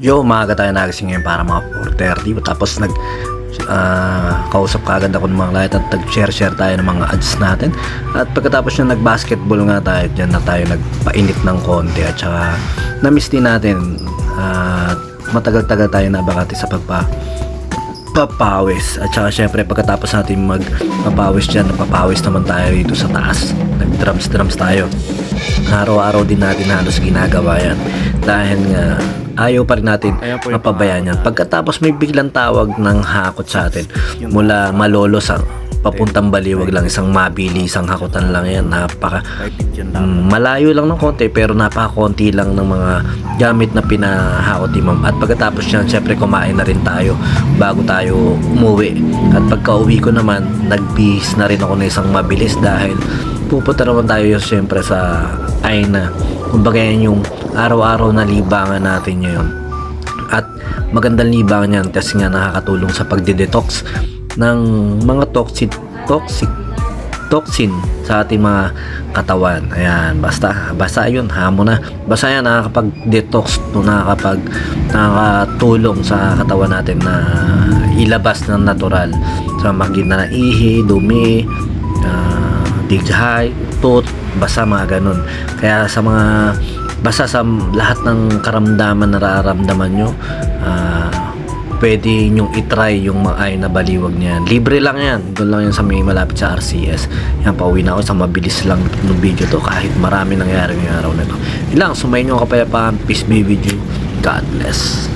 Yo, maaga tayo nagising ngayon para mga 4:30. Tapos kausap kagad ako ng mga client at nag-share tayo ng mga ads natin. At pagkatapos nyo nag-basketball nga tayo, dyan na tayo nagpainit ng konti. At saka na-miss din natin. Matagal-tagal tayo nabakati sa papawis. At saka syempre pagkatapos natin magpapawis dyan, napapawis naman tayo dito sa taas. Nag-drums tayo. Araw-araw din natin halos ginagawa yan. Dahil nga ayaw pa rin natin mapabayaan yan. Pagkatapos may biglang tawag ng hakot sa atin mula Malolos papuntang Baliwag lang, isang mabilisang hakutan lang yan. Malayo lang ng konti pero napakakonti lang ng mga gamit na pinahakot ni ma'am. At pagkatapos yan, syempre kumain na rin tayo bago tayo umuwi. At pagka uwi ko naman, nagbihis na rin ako na isang mabilis dahil pupunta naman tayo syempre sa Aina. Kumbaga yan yung araw-araw na libangan natin ngayon. At magandang libangan yan kasi nga nakakatulong sa pagde-detox ng mga toxin sa ating mga katawan. Ayan, basta yun, hamon na. Basta yan, nakakapag-detox, nakakatulong sa katawan natin na ilabas ng natural. Sa makikita na ihi, dumi, dighay, tooth, basta mga ganun. Kaya basta sa lahat ng karamdaman na nararamdaman nyo, pwede nyong itry yung Aina Baliwag niyan. Libre lang yan. Doon lang yan sa may malapit sa RCS. Yan, pauwi na ako. Sa mabilis lang ng video to kahit marami nangyari ngayong araw na to. Yun lang, sumayin nyo ang kapayapaan. Peace be with you. God bless.